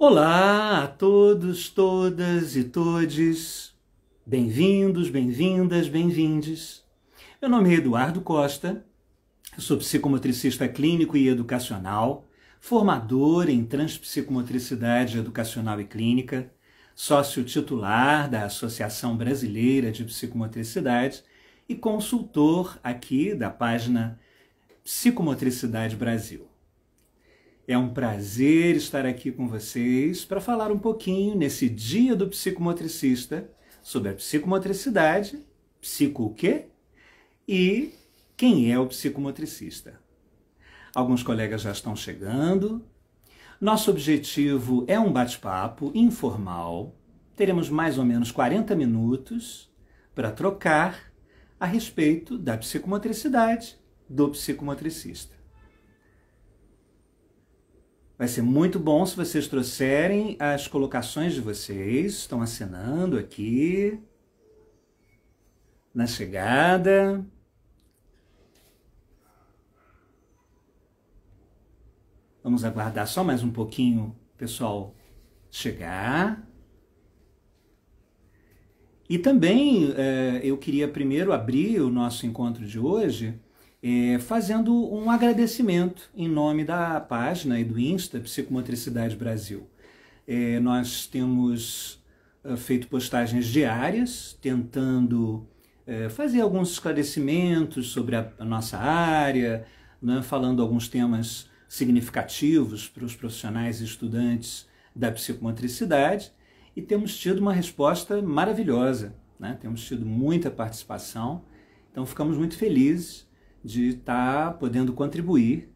Olá a todos, todas e todes. Bem-vindos, bem-vindas, bem-vindes. Meu nome é Eduardo Costa, eu sou psicomotricista clínico e educacional, formador em transpsicomotricidade educacional e clínica, sócio titular da Associação Brasileira de Psicomotricidade e consultor aqui da página Psicomotricidade Brasil. É um prazer estar aqui com vocês para falar um pouquinho nesse Dia do Psicomotricista sobre a psicomotricidade, psico o quê? E quem é o psicomotricista. Alguns colegas já estão chegando. Nosso objetivo é um bate-papo informal. Teremos mais ou menos 40 minutos para trocar a respeito da psicomotricidade do psicomotricista. Vai ser muito bom se vocês trouxerem as colocações de vocês. Estão assinando aqui na chegada. Vamos aguardar só mais um pouquinho o pessoal chegar. E também eu queria primeiro abrir o nosso encontro de hoje fazendo um agradecimento em nome da página e do Insta Psicomotricidade Brasil. Nós temos feito postagens diárias, tentando fazer alguns esclarecimentos sobre a nossa área, né, falando alguns temas significativos para os profissionais e estudantes da psicomotricidade, e temos tido uma resposta maravilhosa, né? Temos tido muita participação, então ficamos muito felizes de estar podendo contribuir.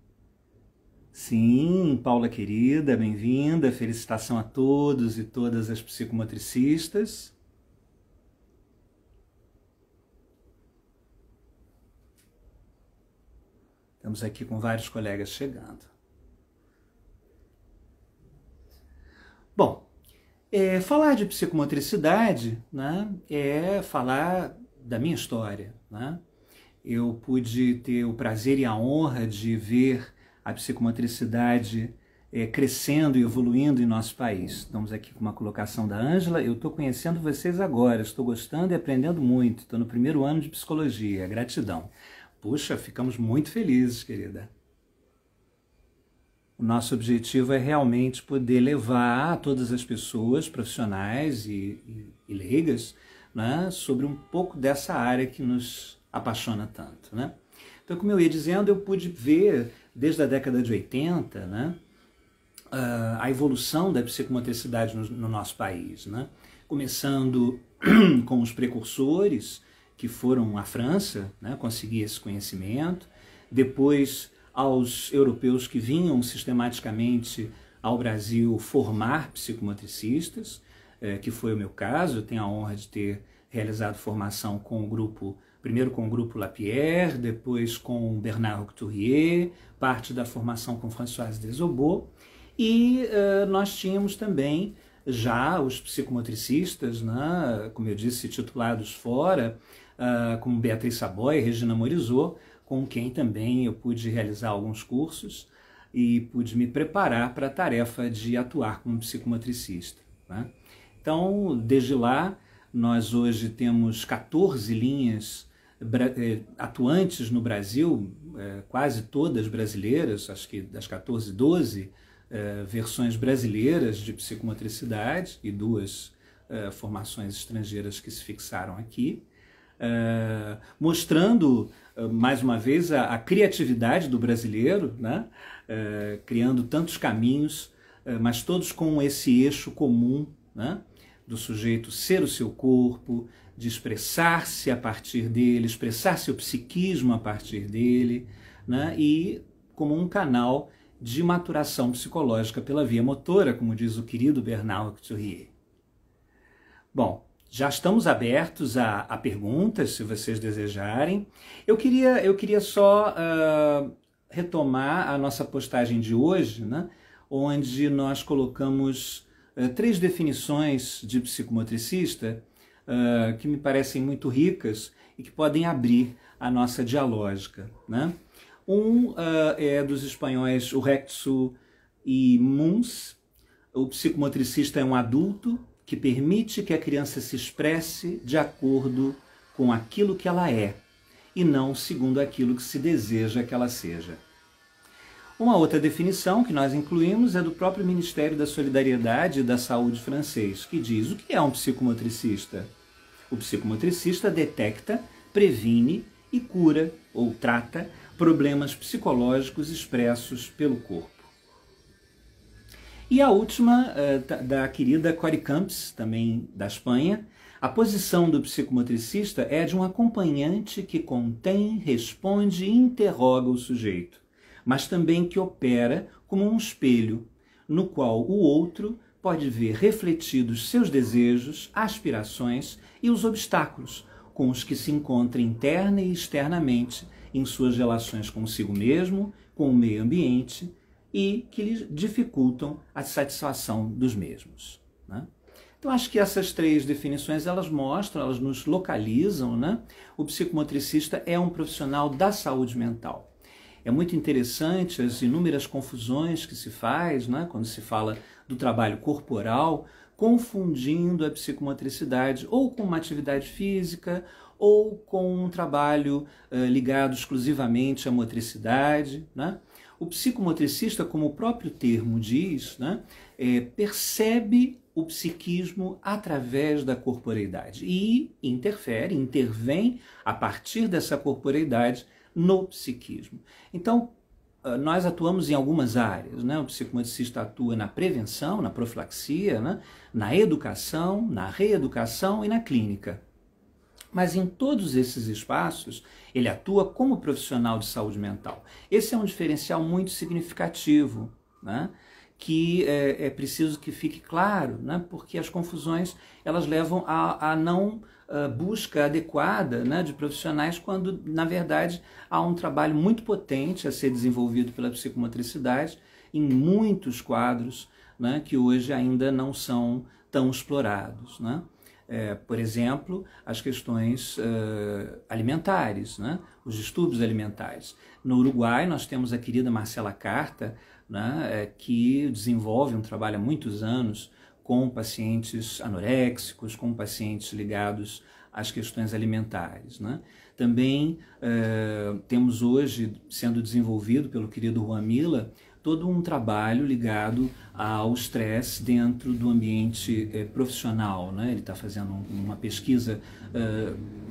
Sim, Paula querida, bem-vinda, felicitação a todos e todas as psicomotricistas. Estamos aqui com vários colegas chegando. Bom, falar de psicomotricidade, né, é falar da minha história, né? Eu pude ter o prazer e a honra de ver a psicomotricidade crescendo e evoluindo em nosso país. Estamos aqui com uma colocação da Ângela. Eu estou conhecendo vocês agora, estou gostando e aprendendo muito. Estou no primeiro ano de psicologia, gratidão. Puxa, ficamos muito felizes, querida. O nosso objetivo é realmente poder levar a todas as pessoas, profissionais e leigas, né, sobre um pouco dessa área que nos apaixona tanto, né? Então, como eu ia dizendo, eu pude ver desde a década de 80, né, a evolução da psicomotricidade no nosso país, né? Começando com os precursores, que foram a França, né, conseguir esse conhecimento, depois aos europeus que vinham sistematicamente ao Brasil formar psicomotricistas, que foi o meu caso. Eu tenho a honra de ter realizado formação com o grupo, primeiro com o grupo Lapierre, depois com Bernard Couturier, parte da formação com Françoise Desobot, e nós tínhamos também já os psicomotricistas, né, como eu disse, titulados fora, como Beatriz Saboy e Regina Morizot, com quem também eu pude realizar alguns cursos e pude me preparar para a tarefa de atuar como psicomotricista, né? Então, desde lá, nós hoje temos 14 linhas atuantes no Brasil, quase todas brasileiras, acho que das 14, 12 versões brasileiras de psicomotricidade e 2 formações estrangeiras que se fixaram aqui, mostrando mais uma vez a criatividade do brasileiro, né? Criando tantos caminhos, mas todos com esse eixo comum, né, do sujeito ser o seu corpo, de expressar-se a partir dele, expressar seu psiquismo a partir dele, né, e como um canal de maturação psicológica pela via motora, como diz o querido Bernard Couturier. Bom, já estamos abertos a perguntas, se vocês desejarem. Eu queria só retomar a nossa postagem de hoje, né, onde nós colocamos 3 definições de psicomotricista que me parecem muito ricas e que podem abrir a nossa dialógica, né? Um é dos espanhóis Urexu e Mons, O psicomotricista é um adulto que permite que a criança se expresse de acordo com aquilo que ela é, e não segundo aquilo que se deseja que ela seja. Uma outra definição que nós incluímos é do próprio Ministério da Solidariedade e da Saúde francês, que diz: o que é um psicomotricista? O psicomotricista detecta, previne e cura ou trata problemas psicológicos expressos pelo corpo. E a última, da querida Cory Camps, também da Espanha: a posição do psicomotricista é de um acompanhante que contém, responde e interroga o sujeito, mas também que opera como um espelho, no qual o outro pode ver refletidos seus desejos, aspirações e os obstáculos com os que se encontra interna e externamente em suas relações consigo mesmo, com o meio ambiente e que lhe dificultam a satisfação dos mesmos, né? Então, acho que essas três definições, elas mostram, elas nos localizam, né? O psicomotricista é um profissional da saúde mental. É muito interessante as inúmeras confusões que se faz, né, quando se fala do trabalho corporal, confundindo a psicomotricidade ou com uma atividade física ou com um trabalho ligado exclusivamente à motricidade, né? O psicomotricista, como o próprio termo diz, né, percebe o psiquismo através da corporeidade e intervém a partir dessa corporeidade no psiquismo. Então, nós atuamos em algumas áreas, né? O psicomotricista atua na prevenção, na profilaxia, né? Na educação, na reeducação e na clínica. Mas em todos esses espaços, ele atua como profissional de saúde mental. Esse é um diferencial muito significativo, né? Que é preciso que fique claro, né? Porque as confusões elas levam a não busca adequada, né, de profissionais, quando, na verdade, há um trabalho muito potente a ser desenvolvido pela psicomotricidade em muitos quadros, né, que hoje ainda não são tão explorados, né? Por exemplo, as questões alimentares, né? Os distúrbios alimentares. No Uruguai, nós temos a querida Marcela Carta, né, que desenvolve um trabalho há muitos anos com pacientes anoréxicos, com pacientes ligados às questões alimentares, né? Também temos hoje, sendo desenvolvido pelo querido Juan Milla, todo um trabalho ligado ao estresse dentro do ambiente profissional, né? Ele está fazendo uma pesquisa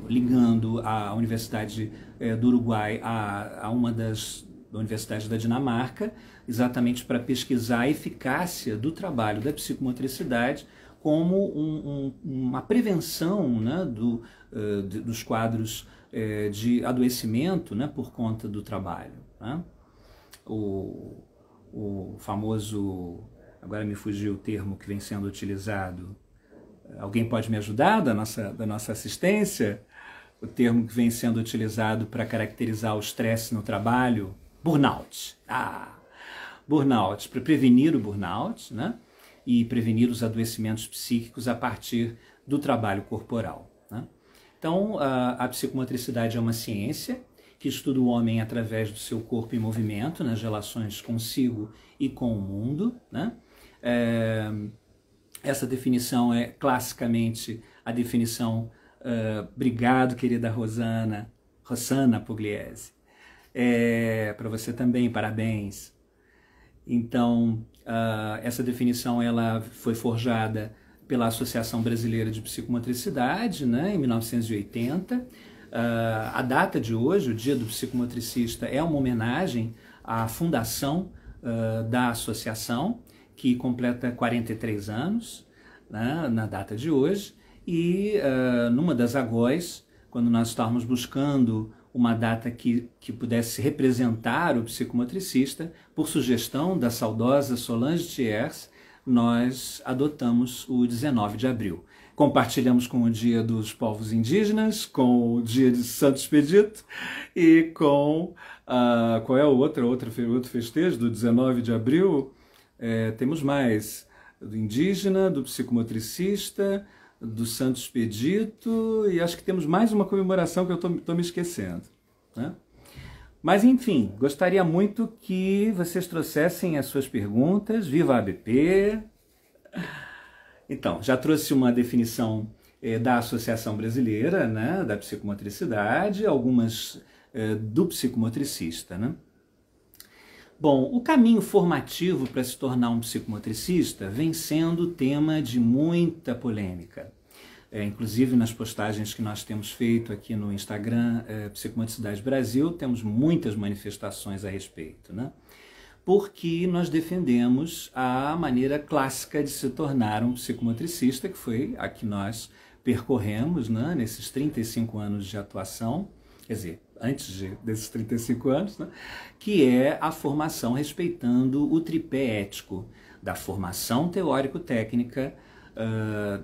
ligando a Universidade do Uruguai a uma das universidades da Dinamarca, exatamente para pesquisar a eficácia do trabalho da psicomotricidade como uma prevenção, né, dos quadros de adoecimento, né, por conta do trabalho, né? O famoso, agora me fugiu o termo que vem sendo utilizado, alguém pode me ajudar da nossa assistência? O termo que vem sendo utilizado para caracterizar o estresse no trabalho: burnout. Burnout, para prevenir o burnout, né? E prevenir os adoecimentos psíquicos a partir do trabalho corporal, né? Então, a psicomotricidade é uma ciência que estuda o homem através do seu corpo em movimento, nas relações consigo e com o mundo, né? Essa definição é classicamente a definição, obrigado, querida Rossana Pugliese, para você também, parabéns. Então, essa definição ela foi forjada pela Associação Brasileira de Psicomotricidade, né, em 1980. A data de hoje, o Dia do Psicomotricista, é uma homenagem à fundação da associação, que completa 43 anos, né, na data de hoje, e numa das AGOIs, quando nós estávamos buscando uma data que pudesse representar o psicomotricista, por sugestão da saudosa Solange Thiers, nós adotamos o 19 de abril. Compartilhamos com o Dia dos Povos Indígenas, com o Dia de Santo Expedito e com... qual é o outro festejo do 19 de abril? Temos mais, do indígena, do psicomotricista, do Santo Expedito, e acho que temos mais uma comemoração que eu estou me esquecendo, né? Mas, enfim, gostaria muito que vocês trouxessem as suas perguntas. Viva a ABP! Então, já trouxe uma definição da Associação Brasileira, né, da Psicomotricidade, algumas do psicomotricista, né? Bom, o caminho formativo para se tornar um psicomotricista vem sendo tema de muita polêmica. Inclusive nas postagens que nós temos feito aqui no Instagram, Psicomotricidade Brasil, temos muitas manifestações a respeito, né? Porque nós defendemos a maneira clássica de se tornar um psicomotricista, que foi a que nós percorremos, né, nesses 35 anos de atuação, quer dizer, antes desses 35 anos, né, que é a formação respeitando o tripé ético da formação teórico-técnica,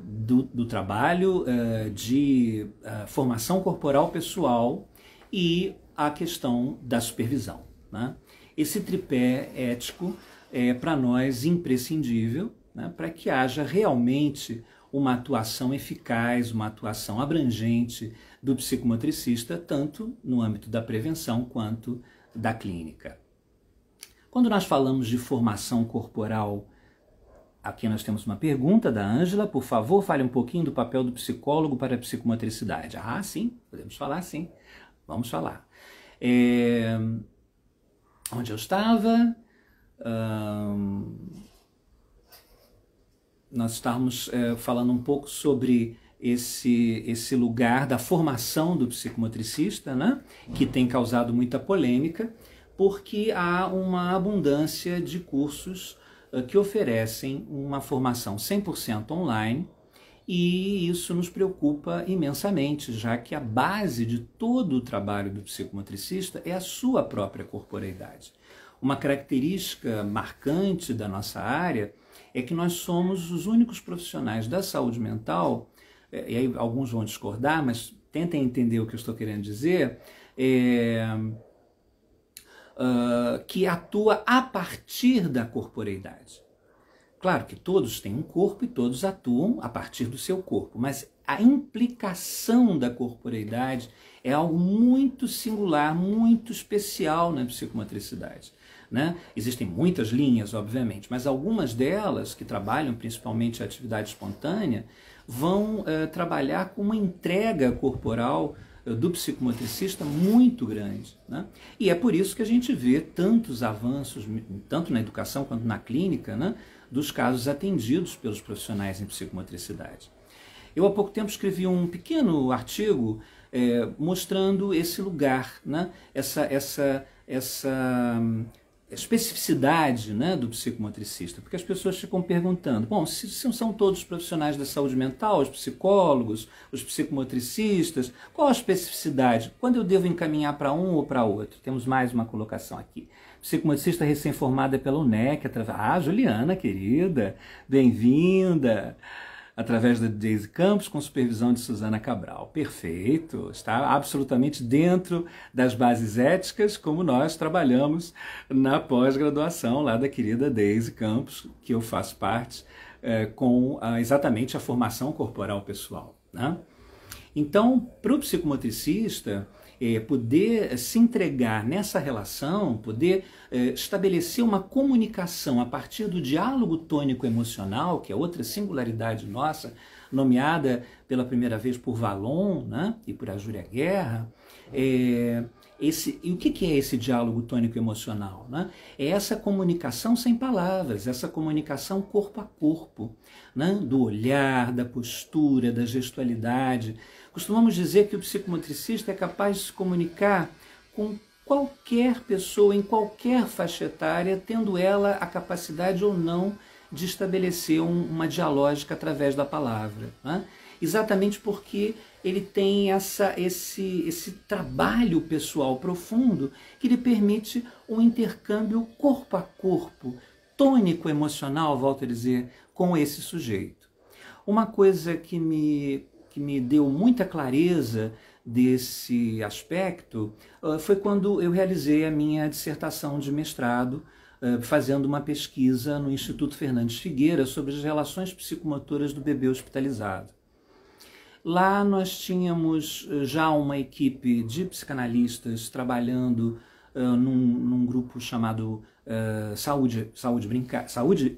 do trabalho de formação corporal pessoal e a questão da supervisão, né? Esse tripé ético é para nós imprescindível, né, para que haja realmente uma atuação eficaz, uma atuação abrangente do psicomotricista, tanto no âmbito da prevenção quanto da clínica. Quando nós falamos de formação corporal, aqui nós temos uma pergunta da Ângela. Por favor, fale um pouquinho do papel do psicólogo para a psicomotricidade. Ah, sim, podemos falar sim. Vamos falar. Onde eu estava? Nós estávamos falando um pouco sobre esse lugar da formação do psicomotricista, né? Que tem causado muita polêmica, porque há uma abundância de cursos que oferecem uma formação 100% online, e isso nos preocupa imensamente, já que a base de todo o trabalho do psicomotricista é a sua própria corporeidade. Uma característica marcante da nossa área é que nós somos os únicos profissionais da saúde mental, e aí alguns vão discordar, mas tentem entender o que eu estou querendo dizer, que atua a partir da corporeidade. Claro que todos têm um corpo e todos atuam a partir do seu corpo, mas a implicação da corporeidade é algo muito singular, muito especial na psicomotricidade, né? Existem muitas linhas, obviamente, mas algumas delas, que trabalham principalmente a atividade espontânea, vão trabalhar com uma entrega corporal do psicomotricista muito grande, né? E é por isso que a gente vê tantos avanços, tanto na educação quanto na clínica, né, dos casos atendidos pelos profissionais em psicomotricidade. Eu há pouco tempo escrevi um pequeno artigo mostrando esse lugar, né, essa especificidade, né, do psicomotricista, porque as pessoas ficam perguntando, bom, se são todos profissionais da saúde mental, os psicólogos, os psicomotricistas, qual a especificidade? Quando eu devo encaminhar para um ou para outro? Temos mais uma colocação aqui. Psicomotricista recém-formada pela UNEC, Juliana, querida, bem-vinda! Através da Daisy Campos, com supervisão de Suzana Cabral. Perfeito, está absolutamente dentro das bases éticas, como nós trabalhamos na pós-graduação lá da querida Daisy Campos, que eu faço parte, com exatamente a formação corporal pessoal, né? Então, para o psicomotricista, poder se entregar nessa relação, poder estabelecer uma comunicação a partir do diálogo tônico-emocional, que é outra singularidade nossa, nomeada pela primeira vez por Vallon, né, e por Ajúria Guerra. E o que é esse diálogo tônico-emocional, né? É essa comunicação sem palavras, essa comunicação corpo a corpo, né? Do olhar, da postura, da gestualidade. Costumamos dizer que o psicomotricista é capaz de se comunicar com qualquer pessoa, em qualquer faixa etária, tendo ela a capacidade ou não de estabelecer uma dialógica através da palavra, né? Exatamente porque ele tem esse trabalho pessoal profundo que lhe permite um intercâmbio corpo a corpo, tônico-emocional, volto a dizer, com esse sujeito. Uma coisa que me deu muita clareza desse aspecto foi quando eu realizei a minha dissertação de mestrado, fazendo uma pesquisa no Instituto Fernandes Figueira sobre as relações psicomotoras do bebê hospitalizado. Lá nós tínhamos já uma equipe de psicanalistas trabalhando num grupo chamado Saúde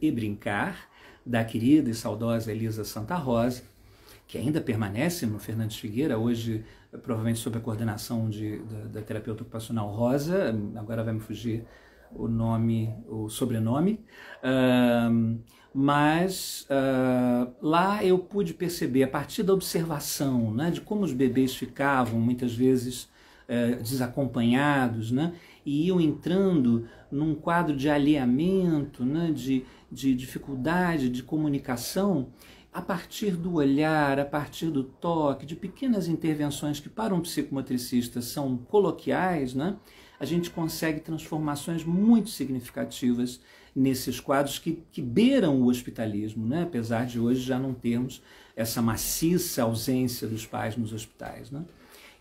e Brincar, da querida e saudosa Elisa Santa Rosa, que ainda permanece no Fernandes Figueira, hoje provavelmente sob a coordenação da terapeuta ocupacional Rosa, agora vai me fugir o sobrenome, mas lá eu pude perceber, a partir da observação, né, de como os bebês ficavam muitas vezes desacompanhados, né, e iam entrando num quadro de alheamento, né, de dificuldade de comunicação, a partir do olhar, a partir do toque, de pequenas intervenções que para um psicomotricista são coloquiais, né, a gente consegue transformações muito significativas nesses quadros que beiram o hospitalismo, né, apesar de hoje já não termos essa maciça ausência dos pais nos hospitais, né.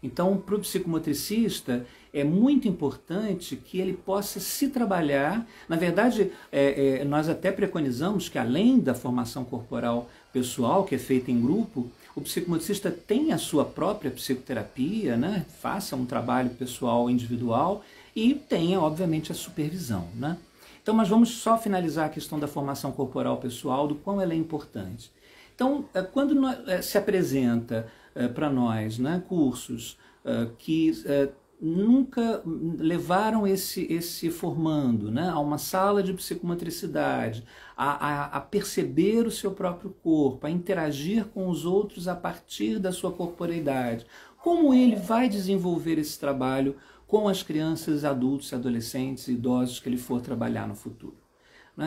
Então, para o psicomotricista, é muito importante que ele possa se trabalhar. Na verdade, nós até preconizamos que, além da formação corporal pessoal, que é feita em grupo, o psicomotricista tenha a sua própria psicoterapia, né? Faça um trabalho pessoal individual e tenha, obviamente, a supervisão, né? Então, mas vamos só finalizar a questão da formação corporal pessoal, do quão ela é importante. Então, quando se apresenta para nós, né, cursos que nunca levaram esse formando, né, a uma sala de psicomotricidade, a perceber o seu próprio corpo, a interagir com os outros a partir da sua corporeidade, como ele vai desenvolver esse trabalho com as crianças, adultos, adolescentes e idosos que ele for trabalhar no futuro.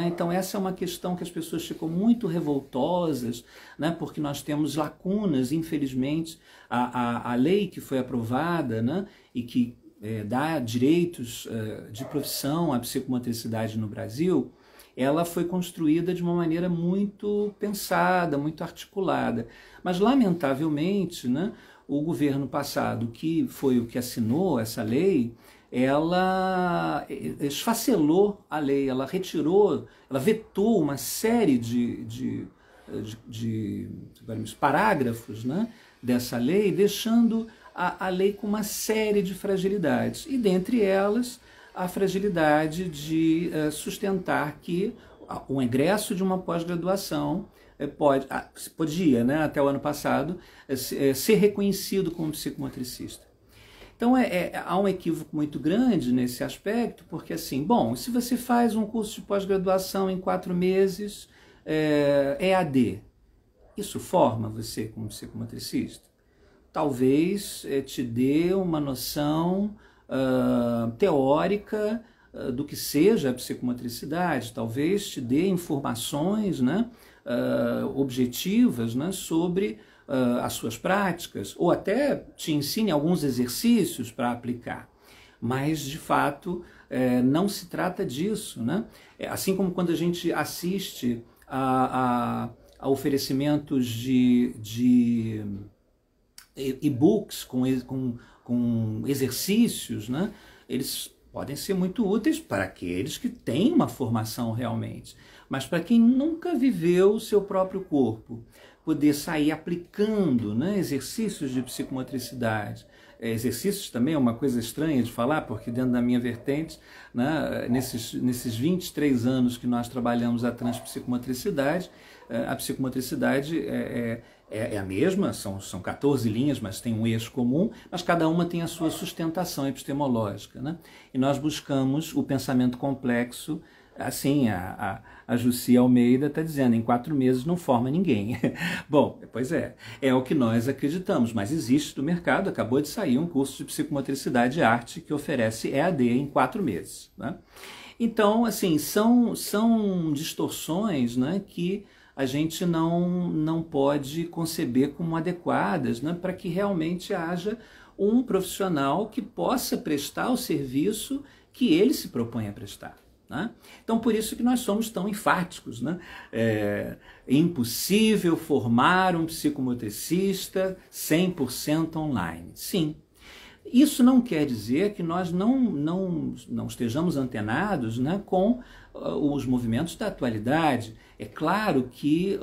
Então essa é uma questão que as pessoas ficam muito revoltosas, né, porque nós temos lacunas, infelizmente. A lei que foi aprovada, né, e que dá direitos de profissão à psicomotricidade no Brasil, ela foi construída de uma maneira muito pensada, muito articulada. Mas, lamentavelmente, né, o governo passado, que foi o que assinou essa lei, ela esfacelou a lei, ela retirou, ela vetou uma série de parágrafos, né, dessa lei, deixando a lei com uma série de fragilidades. E dentre elas, a fragilidade de sustentar que o ingresso de uma pós-graduação podia, né, até o ano passado, ser reconhecido como psicomotricista. Então há um equívoco muito grande nesse aspecto, porque assim, bom, se você faz um curso de pós-graduação em 4 meses, EAD, isso forma você como psicomotricista? Talvez te dê uma noção teórica do que seja a psicomotricidade, talvez te dê informações, né, objetivas, né, sobre as suas práticas, ou até te ensine alguns exercícios para aplicar. Mas, de fato, não se trata disso, né? Assim como quando a gente assiste a oferecimentos de e-books com exercícios, né? Eles podem ser muito úteis para aqueles que têm uma formação realmente, mas para quem nunca viveu o seu próprio corpo, poder sair aplicando, né, exercícios de psicomotricidade. Exercícios também é uma coisa estranha de falar, porque dentro da minha vertente, né, nesses 23 anos que nós trabalhamos a transpsicomotricidade, a psicomotricidade é a mesma, são 14 linhas, mas tem um eixo comum, mas cada uma tem a sua sustentação epistemológica, né? E nós buscamos o pensamento complexo. Assim, a Jussi Almeida está dizendo, em 4 meses não forma ninguém. Bom, pois é o que nós acreditamos, mas existe no mercado, acabou de sair um curso de psicomotricidade e arte que oferece EAD em 4 meses. Né? Então, assim, são distorções, né, que a gente não pode conceber como adequadas, né, para que realmente haja um profissional que possa prestar o serviço que ele se propõe a prestar. Né? Então, por isso que nós somos tão enfáticos, né? É impossível formar um psicomotricista 100% online. Sim, isso não quer dizer que nós não estejamos antenados, né, com os movimentos da atualidade. É claro que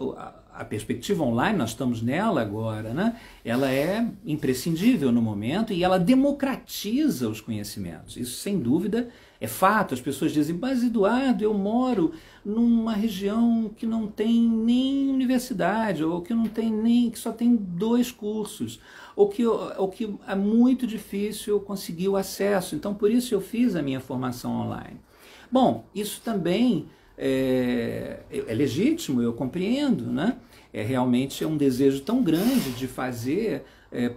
a perspectiva online, nós estamos nela agora, né? Ela é imprescindível no momento e ela democratiza os conhecimentos. Isso, sem dúvida, É fato, as pessoas dizem, mas Eduardo, eu moro numa região que não tem nem universidade, ou que não tem nem, que só tem 2 cursos, ou que é muito difícil eu conseguir o acesso, então por isso eu fiz a minha formação online. Bom, isso também é legítimo, eu compreendo, né? Realmente é um desejo tão grande de fazer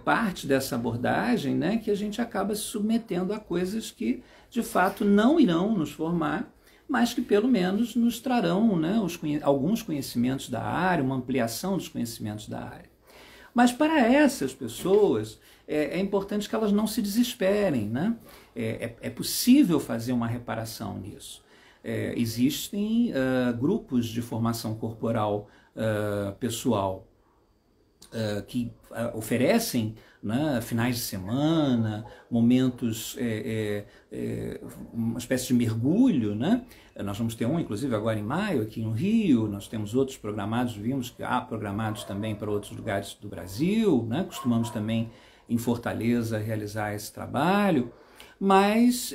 parte dessa abordagem, né, que a gente acaba se submetendo a coisas que de fato não irão nos formar, mas que pelo menos nos trarão, né, alguns conhecimentos da área, uma ampliação dos conhecimentos da área. Mas para essas pessoas é importante que elas não se desesperem, né? É possível fazer uma reparação nisso. Existem grupos de formação corporal pessoal que oferecem, né, finais de semana, momentos, uma espécie de mergulho, né? Nós vamos ter um, inclusive, agora em maio, aqui no Rio, nós temos outros programados, vimos que há programados também para outros lugares do Brasil, né? Costumamos também, em Fortaleza, realizar esse trabalho, mas,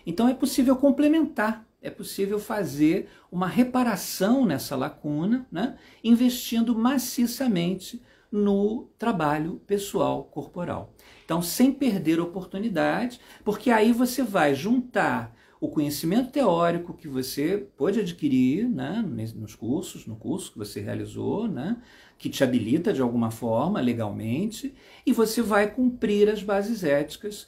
então é possível complementar, é possível fazer uma reparação nessa lacuna, né, investindo maciçamente no trabalho pessoal corporal. Então, sem perder oportunidade, porque aí você vai juntar o conhecimento teórico que você pôde adquirir, né, no curso que você realizou, né, que te habilita de alguma forma, legalmente, e você vai cumprir as bases éticas,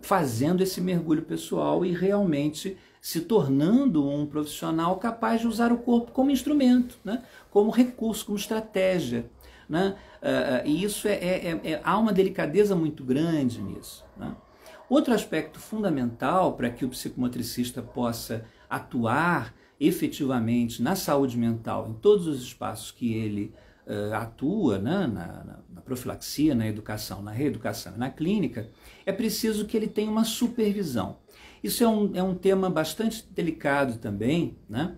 fazendo esse mergulho pessoal e realmente se tornando um profissional capaz de usar o corpo como instrumento, né? Como recurso, como estratégia, né? E isso há uma delicadeza muito grande nisso, né? Outro aspecto fundamental para que o psicomotricista possa atuar efetivamente na saúde mental, em todos os espaços que ele atua, né? Na profilaxia, na educação, na reeducação e na clínica, é preciso que ele tenha uma supervisão. Isso é um tema bastante delicado também, né?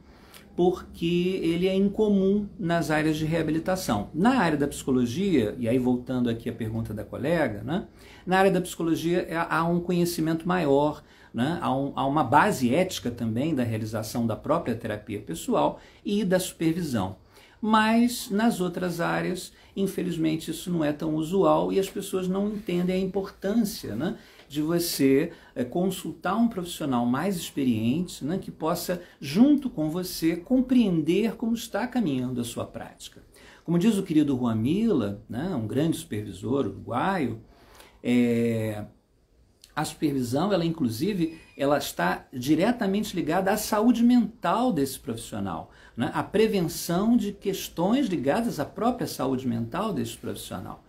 Porque ele é incomum nas áreas de reabilitação. Na área da psicologia, e aí voltando aqui à pergunta da colega, né? Na área da psicologia há um conhecimento maior, né? Há uma base ética também da realização da própria terapia pessoal e da supervisão. Mas nas outras áreas, infelizmente, isso não é tão usual e as pessoas não entendem a importância, né, de você consultar um profissional mais experiente, né, que possa, junto com você, compreender como está caminhando a sua prática. Como diz o querido Juan Mila, né, um grande supervisor uruguaio, a supervisão, ela está diretamente ligada à saúde mental desse profissional, né? À prevenção de questões ligadas à própria saúde mental desse profissional.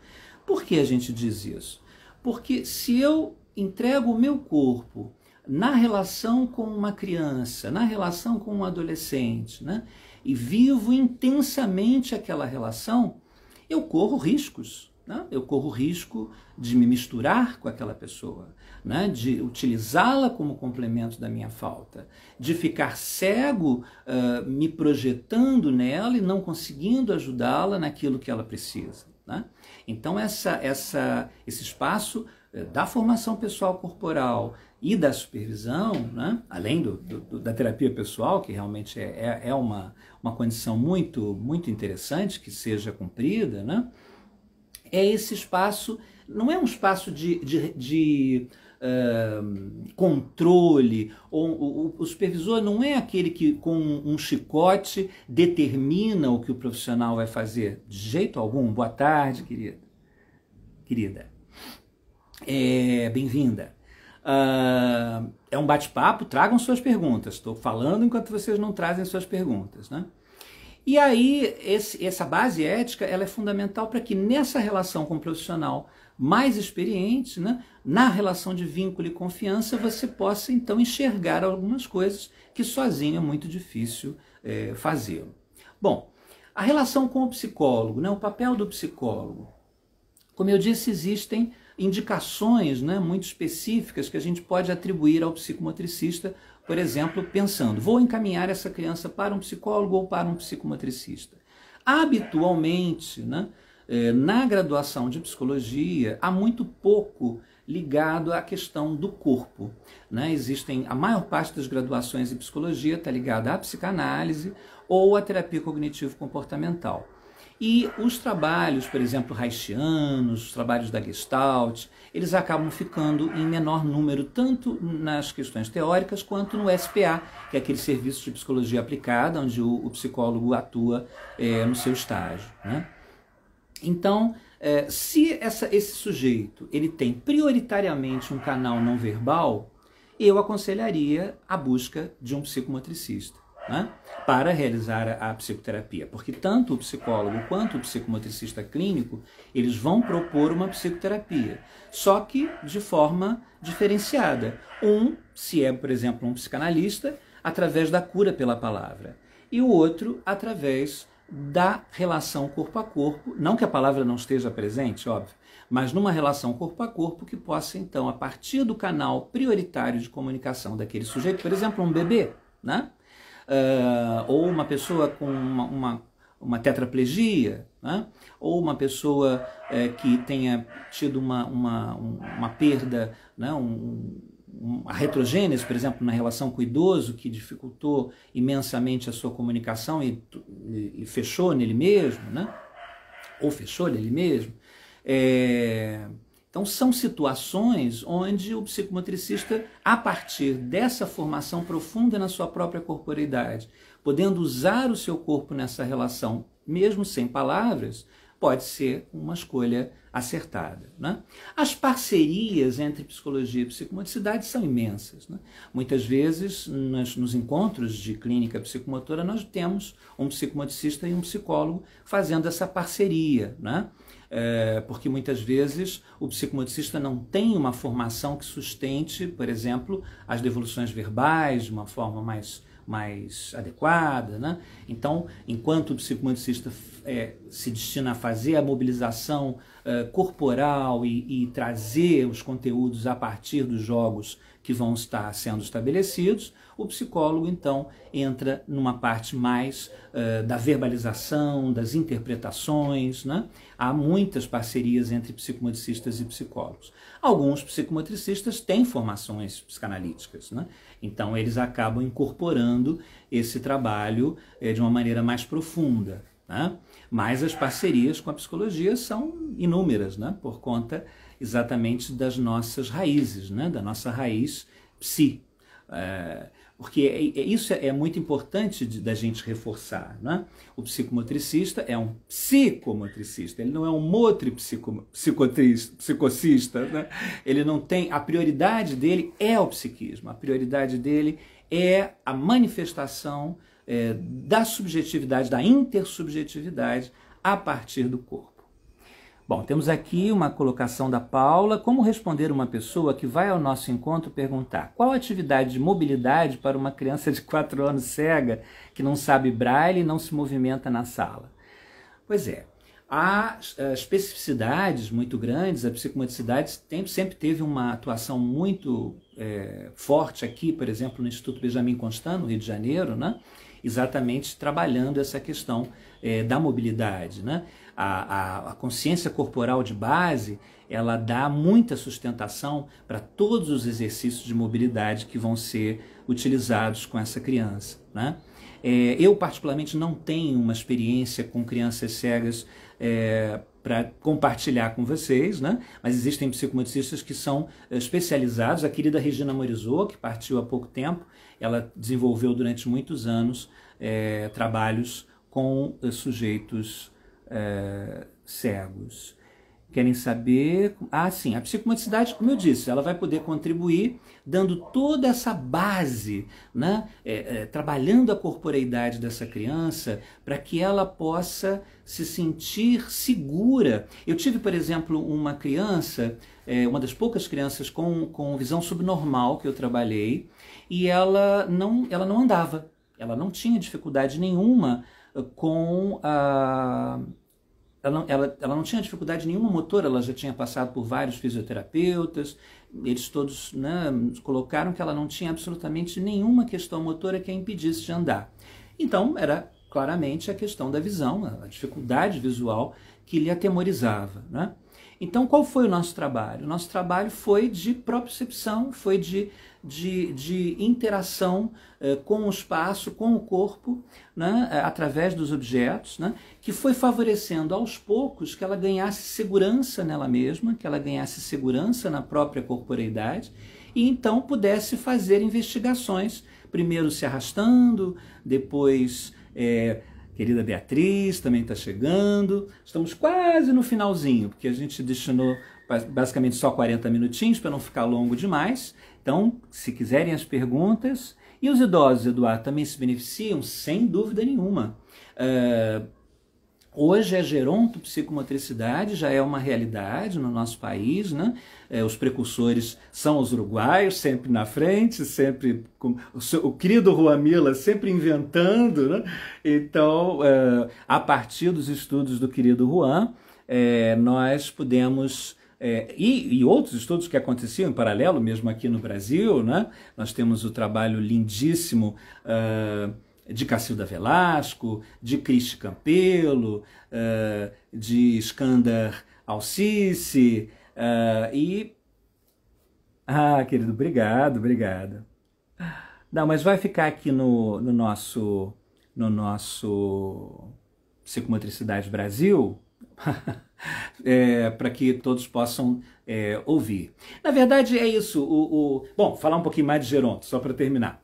Por que a gente diz isso? Porque se eu entrego o meu corpo na relação com uma criança, na relação com um adolescente, né? E vivo intensamente aquela relação, eu corro riscos. Né? Eu corro o risco de me misturar com aquela pessoa, né? De utilizá-la como complemento da minha falta, de ficar cego, me projetando nela e não conseguindo ajudá-la naquilo que ela precisa. Né? Então esse espaço da formação pessoal corporal e da supervisão, né? Além da terapia pessoal, que realmente é uma condição muito, muito interessante que seja cumprida, né? Esse espaço, não é um espaço de controle, o supervisor não é aquele que com um chicote determina o que o profissional vai fazer, de jeito algum. Boa tarde, querida. Bem-vinda. É um bate-papo, tragam suas perguntas, estou falando enquanto vocês não trazem suas perguntas, né? E aí, essa base ética, ela é fundamental para que nessa relação com o profissional mais experiente, né, na relação de vínculo e confiança, você possa então enxergar algumas coisas que sozinho é muito difícil fazê-lo. Bom, a relação com o psicólogo, né, o papel do psicólogo. Como eu disse, existem indicações, né, muito específicas que a gente pode atribuir ao psicomotricista, por exemplo, pensando, vou encaminhar essa criança para um psicólogo ou para um psicomotricista. Habitualmente, né, na graduação de psicologia, há muito pouco ligado à questão do corpo, né? Existem, a maior parte das graduações em psicologia está ligada à psicanálise ou à terapia cognitivo-comportamental. E os trabalhos, por exemplo, reichianos, os trabalhos da Gestalt, eles acabam ficando em menor número, tanto nas questões teóricas quanto no SPA, que é aquele serviço de psicologia aplicada, onde o psicólogo atua no seu estágio, né? Então, se esse sujeito ele tem prioritariamente um canal não verbal, eu aconselharia a busca de um psicomotricista, né, para realizar a psicoterapia, porque tanto o psicólogo quanto o psicomotricista clínico, eles vão propor uma psicoterapia, só que de forma diferenciada. Se é, por exemplo, um psicanalista, através da cura pela palavra, e o outro através da relação corpo a corpo, não que a palavra não esteja presente, óbvio, mas numa relação corpo a corpo que possa, então, a partir do canal prioritário de comunicação daquele sujeito, por exemplo, um bebê, né? Ou uma pessoa com uma tetraplegia, né? Ou uma pessoa que tenha tido uma perda, né? Uma retrogênese, por exemplo, na relação com o idoso, que dificultou imensamente a sua comunicação e fechou nele mesmo, né? Ou fechou nele mesmo. Então, são situações onde o psicomotricista, a partir dessa formação profunda na sua própria corporeidade, podendo usar o seu corpo nessa relação, mesmo sem palavras, pode ser uma escolha acertada, né? As parcerias entre psicologia e psicomotricidade são imensas, né? Muitas vezes, nos encontros de clínica psicomotora, nós temos um psicomotricista e um psicólogo fazendo essa parceria, né? Porque muitas vezes o psicomotricista não tem uma formação que sustente, por exemplo, as devoluções verbais de uma forma mais adequada, né? Então, enquanto o psicomotricista se destina a fazer a mobilização corporal e trazer os conteúdos a partir dos jogos que vão estar sendo estabelecidos, o psicólogo, então, entra numa parte mais da verbalização, das interpretações, né? Há muitas parcerias entre psicomotricistas e psicólogos. Alguns psicomotricistas têm formações psicanalíticas, né? Então, eles acabam incorporando esse trabalho de uma maneira mais profunda, né? Mas as parcerias com a psicologia são inúmeras, né? Por conta exatamente das nossas raízes, né? Da nossa raiz psi. Porque isso é muito importante da gente reforçar, né? O psicomotricista é um psicomotricista, ele não é um psicocista, né? Ele não tem, a prioridade dele é o psiquismo, a prioridade dele é a manifestação da subjetividade, da intersubjetividade a partir do corpo. Bom, temos aqui uma colocação da Paula. Como responder uma pessoa que vai ao nosso encontro perguntar qual atividade de mobilidade para uma criança de 4 anos cega que não sabe braille e não se movimenta na sala? Pois é, há especificidades muito grandes, a psicomotricidade sempre teve uma atuação muito forte aqui, por exemplo, no Instituto Benjamin Constant, no Rio de Janeiro, né? Exatamente trabalhando essa questão da mobilidade, né? A consciência corporal de base, ela dá muita sustentação para todos os exercícios de mobilidade que vão ser utilizados com essa criança, né? Eu, particularmente, não tenho uma experiência com crianças cegas para compartilhar com vocês, né? Mas existem psicomotricistas que são especializados. A querida Regina Morizot, que partiu há pouco tempo, ela desenvolveu durante muitos anos trabalhos com sujeitos cegos. Querem saber? Sim, a psicomotricidade, como eu disse, ela vai poder contribuir dando toda essa base, né? Trabalhando a corporeidade dessa criança para que ela possa se sentir segura. Eu tive, por exemplo, uma criança, uma das poucas crianças com visão subnormal que eu trabalhei, e ela não andava, ela não tinha dificuldade nenhuma com a... Ela não tinha dificuldade nenhuma motora, ela já tinha passado por vários fisioterapeutas, eles todos, né, colocaram que ela não tinha absolutamente nenhuma questão motora que a impedisse de andar. Então, era claramente a questão da visão, a dificuldade visual que lhe atemorizava, né? Então, qual foi o nosso trabalho? O nosso trabalho foi de propriocepção, foi de interação com o espaço, com o corpo, né, através dos objetos, né, que foi favorecendo aos poucos que ela ganhasse segurança nela mesma, que ela ganhasse segurança na própria corporeidade, e então pudesse fazer investigações, primeiro se arrastando, depois... querida Beatriz também está chegando. Estamos quase no finalzinho, porque a gente destinou basicamente só 40 minutinhos para não ficar longo demais. Então, se quiserem as perguntas. E os idosos, Eduardo, também se beneficiam? Sem dúvida nenhuma. Hoje a gerontopsicomotricidade já é uma realidade no nosso país, né? Os precursores são os uruguaios, sempre na frente, sempre com o querido Juan Mila sempre inventando, né? Então, a partir dos estudos do querido Juan, nós pudemos... e outros estudos que aconteciam em paralelo, mesmo aqui no Brasil, né? Nós temos o trabalho lindíssimo... de Cacilda Velasco, de Cristi Campelo, de Skandar Alcice, querido, obrigado, obrigado. Não, mas vai ficar aqui no nosso Psicomotricidade Brasil, para que todos possam ouvir. Na verdade é isso, bom, falar um pouquinho mais de geronto, só para terminar.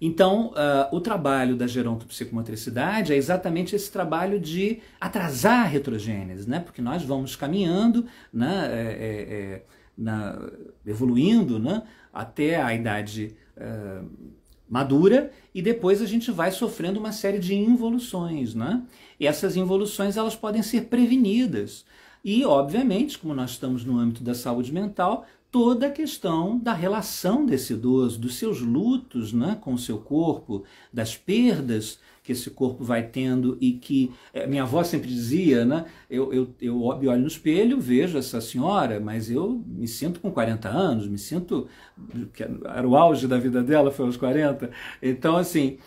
Então, o trabalho da gerontopsicomotricidade é exatamente esse trabalho de atrasar a retrogênese, né? Porque nós vamos caminhando, né? Evoluindo, né? Até a idade madura, e depois a gente vai sofrendo uma série de involuções, né? E essas involuções elas podem ser prevenidas. E, obviamente, como nós estamos no âmbito da saúde mental, toda a questão da relação desse idoso, dos seus lutos, né, com o seu corpo, das perdas que esse corpo vai tendo e que... minha avó sempre dizia, né, eu olho no espelho, vejo essa senhora, mas eu me sinto com 40 anos, me sinto... que era o auge da vida dela, foi aos 40. Então, assim,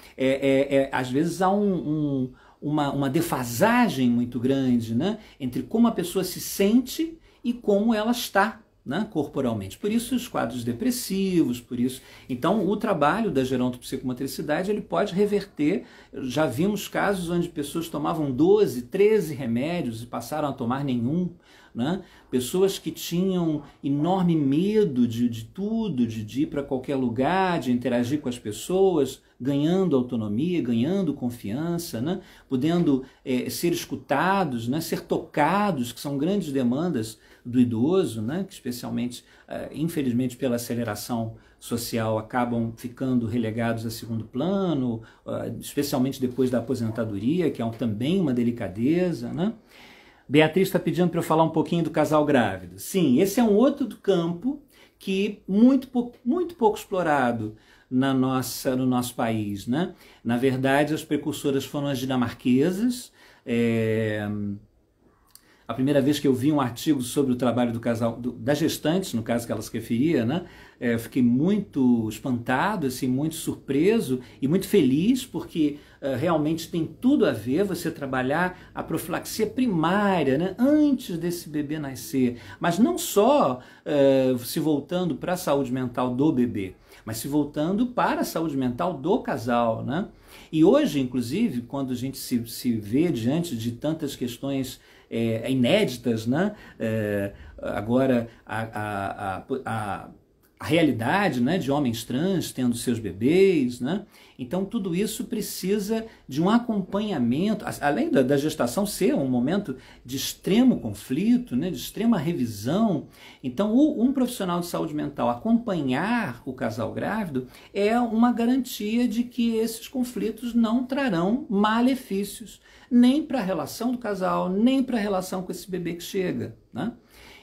às vezes há uma defasagem muito grande, né, entre como a pessoa se sente e como ela está, né, corporalmente. Por isso os quadros depressivos, por isso... Então o trabalho da gerontopsicomotricidade ele pode reverter. Já vimos casos onde pessoas tomavam 12, 13 remédios e passaram a tomar nenhum, né? Pessoas que tinham enorme medo de tudo, de ir para qualquer lugar, de interagir com as pessoas, ganhando autonomia, ganhando confiança, né? Podendo ser escutados, né? Ser tocados, que são grandes demandas do idoso, né? Que especialmente, infelizmente, pela aceleração social, acabam ficando relegados a segundo plano, especialmente depois da aposentadoria, que é também uma delicadeza, né? Beatriz está pedindo para eu falar um pouquinho do casal grávido. Sim, esse é um outro campo que muito pouco explorado no nosso país, né? Na verdade, as precursoras foram as dinamarquesas. A primeira vez que eu vi um artigo sobre o trabalho do casal, das gestantes, no caso que elas referia, né? Eu fiquei muito espantado, assim, muito surpreso e muito feliz, porque realmente tem tudo a ver você trabalhar a profilaxia primária, né? Antes desse bebê nascer. Mas não só se voltando para a saúde mental do bebê, mas se voltando para a saúde mental do casal, né? E hoje, inclusive, quando a gente se vê diante de tantas questões inéditas, né? Agora a realidade, né, de homens trans tendo seus bebês, né? Então tudo isso precisa de um acompanhamento, além da gestação ser um momento de extremo conflito, né, de extrema revisão. Então um profissional de saúde mental acompanhar o casal grávido é uma garantia de que esses conflitos não trarão malefícios, nem para a relação do casal, nem para a relação com esse bebê que chega, né?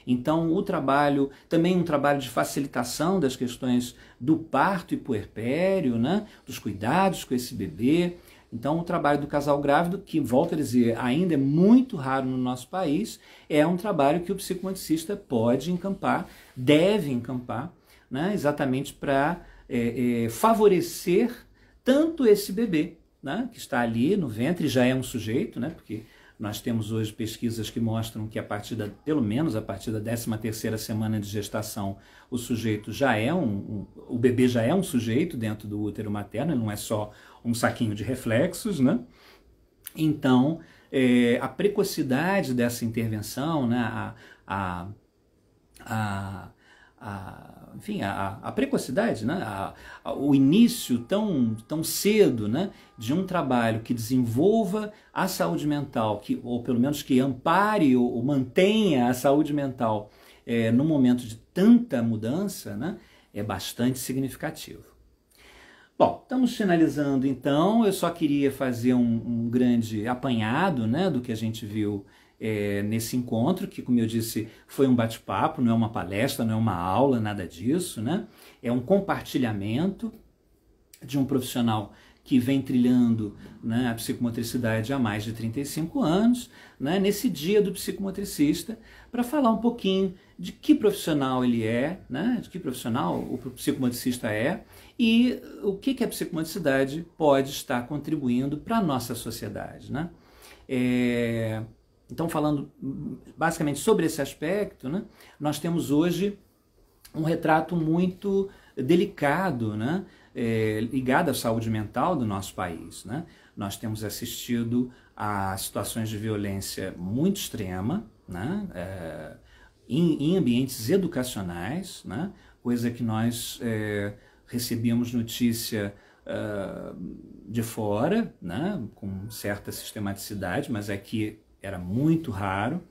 Então o trabalho, também um trabalho de facilitação das questões do parto e puerpério, né? Dos cuidados com esse bebê. Então o trabalho do casal grávido, que volto a dizer, ainda é muito raro no nosso país, é um trabalho que o psicomotricista pode encampar, deve encampar, né? Exatamente para favorecer tanto esse bebê, né? Que está ali no ventre, já é um sujeito, né? Porque Nós temos hoje pesquisas que mostram que pelo menos a partir da 13ª semana de gestação, o sujeito já é o bebê já é um sujeito dentro do útero materno, ele não é só um saquinho de reflexos, né? Então, a precocidade dessa intervenção, né, enfim, a precocidade, né, o início tão cedo, né, de um trabalho que desenvolva a saúde mental, ou pelo menos que ampare ou mantenha a saúde mental no momento de tanta mudança, né, é bastante significativo. Bom, estamos finalizando então. Eu só queria fazer um grande apanhado, né, do que a gente viu nesse encontro, que, como eu disse, foi um bate-papo, não é uma palestra, não é uma aula, nada disso, né? É um compartilhamento de um profissional que vem trilhando, né, a psicomotricidade há mais de 35 anos, né, nesse dia do psicomotricista, para falar um pouquinho de que profissional ele é, né, de que profissional o psicomotricista é, e o que a psicomotricidade pode estar contribuindo para a nossa sociedade, né? Então, falando basicamente sobre esse aspecto, né, nós temos hoje um retrato muito delicado, né, ligado à saúde mental do nosso país, né? Nós temos assistido a situações de violência muito extrema, né, em ambientes educacionais, né, coisa que nós recebíamos notícia de fora, né, com certa sistematicidade, mas aqui era muito raro.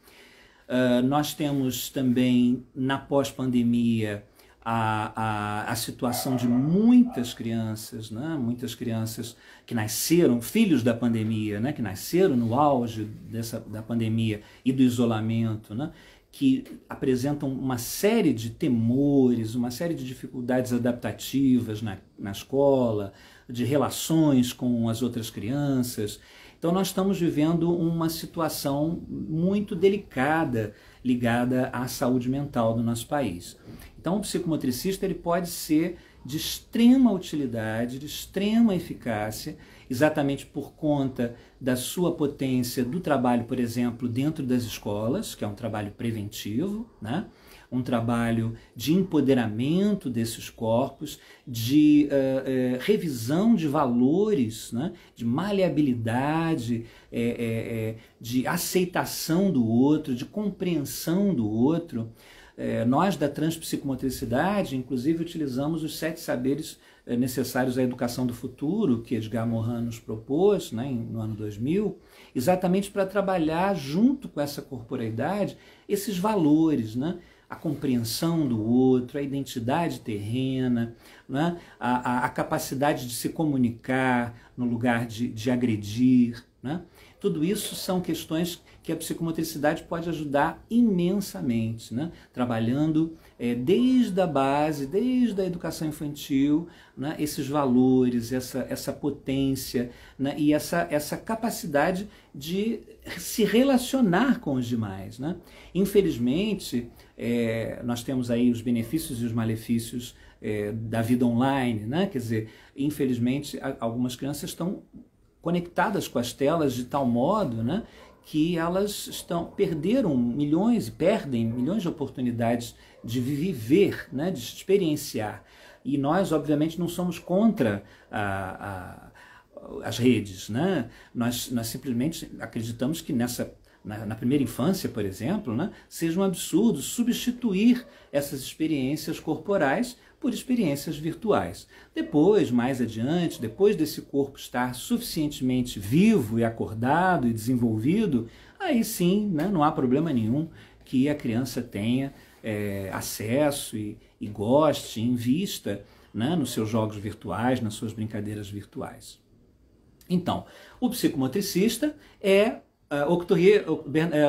Nós temos também, na pós-pandemia, a situação de muitas crianças, né? Muitas crianças que nasceram, filhos da pandemia, né? Que nasceram no auge da pandemia e do isolamento, né? Que apresentam uma série de temores, uma série de dificuldades adaptativas na escola, de relações com as outras crianças. Então nós estamos vivendo uma situação muito delicada ligada à saúde mental do nosso país. Então o psicomotricista ele pode ser de extrema utilidade, de extrema eficácia, exatamente por conta da sua potência do trabalho, por exemplo, dentro das escolas, que é um trabalho preventivo, né? Um trabalho de empoderamento desses corpos, de revisão de valores, né? De maleabilidade, de aceitação do outro, de compreensão do outro. Nós da transpsicomotricidade, inclusive, utilizamos os 7 saberes necessários à educação do futuro, que Edgar Morin nos propôs, né, no ano 2000, exatamente para trabalhar junto com essa corporeidade esses valores, né? A compreensão do outro, a identidade terrena, né? a capacidade de se comunicar no lugar de agredir, né? Tudo isso são questões que a psicomotricidade pode ajudar imensamente, né? Trabalhando desde a base, desde a educação infantil, né? Esses valores, essa potência, né? E essa capacidade de se relacionar com os demais, né? Infelizmente, nós temos aí os benefícios e os malefícios da vida online, né? Quer dizer, infelizmente, algumas crianças estão conectadas com as telas de tal modo, né, que elas perdem milhões de oportunidades de viver, né, de experienciar. E nós, obviamente, não somos contra as redes, né? Nós simplesmente acreditamos que na primeira infância, por exemplo, né, seja um absurdo substituir essas experiências corporais por experiências virtuais. Depois, mais adiante, depois desse corpo estar suficientemente vivo e acordado e desenvolvido, aí sim, né, não há problema nenhum que a criança tenha acesso e goste, invista, né, nos seus jogos virtuais, nas suas brincadeiras virtuais. Então, o psicomotricista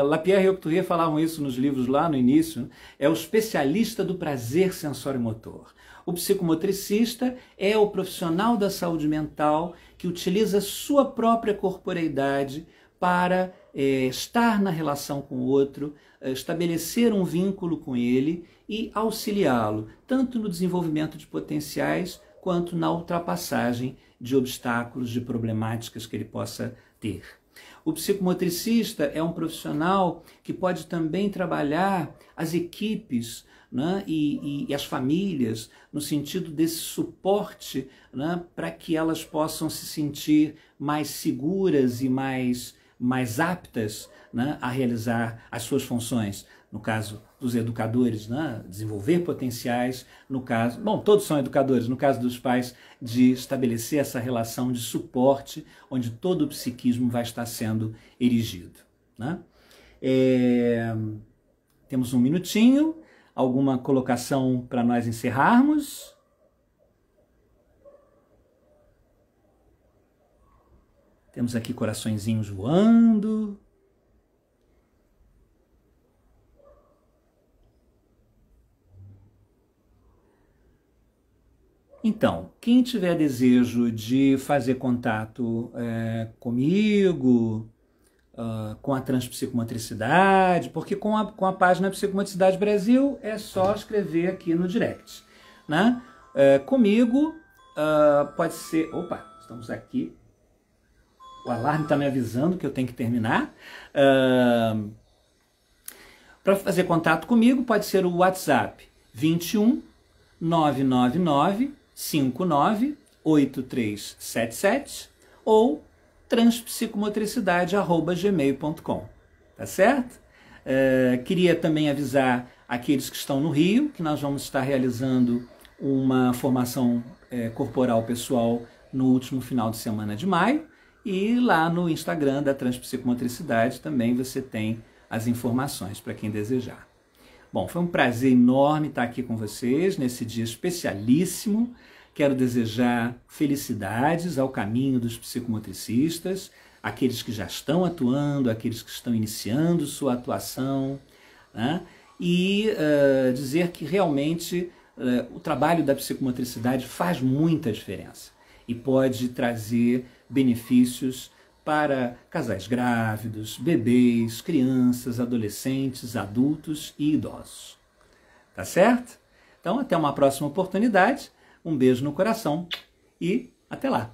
Lapierre e Octurier falavam isso nos livros lá no início, né? É o especialista do prazer sensório-motor. O psicomotricista é o profissional da saúde mental que utiliza sua própria corporeidade para estar na relação com o outro, estabelecer um vínculo com ele e auxiliá-lo, tanto no desenvolvimento de potenciais quanto na ultrapassagem de obstáculos, de problemáticas que ele possa ter. O psicomotricista é um profissional que pode também trabalhar as equipes, né, e as famílias no sentido desse suporte, né, para que elas possam se sentir mais seguras e mais aptas, né, a realizar as suas funções. No caso dos educadores, né, desenvolver potenciais, no caso, bom, todos são educadores, no caso dos pais, de estabelecer essa relação de suporte, onde todo o psiquismo vai estar sendo erigido, né? Temos um minutinho, alguma colocação para nós encerrarmos? Temos aqui coraçõezinhos voando. Então, quem tiver desejo de fazer contato comigo, com a Transpsicomotricidade, porque com a página Psicomotricidade Brasil é só escrever aqui no direct, né? Comigo pode ser... Opa, estamos aqui. O alarme está me avisando que eu tenho que terminar. Para fazer contato comigo pode ser o WhatsApp 21 999 59 8377 ou transpsicomotricidade@gmail.com, tá certo? Queria também avisar aqueles que estão no Rio que nós vamos estar realizando uma formação corporal pessoal no último final de semana de maio, e lá no Instagram da Transpsicomotricidade também você tem as informações para quem desejar. Bom, foi um prazer enorme estar aqui com vocês nesse dia especialíssimo. Quero desejar felicidades ao caminho dos psicomotricistas, aqueles que já estão atuando, aqueles que estão iniciando sua atuação, né? E dizer que realmente o trabalho da psicomotricidade faz muita diferença e pode trazer benefícios para casais grávidos, bebês, crianças, adolescentes, adultos e idosos. Tá certo? Então, até uma próxima oportunidade. Um beijo no coração e até lá!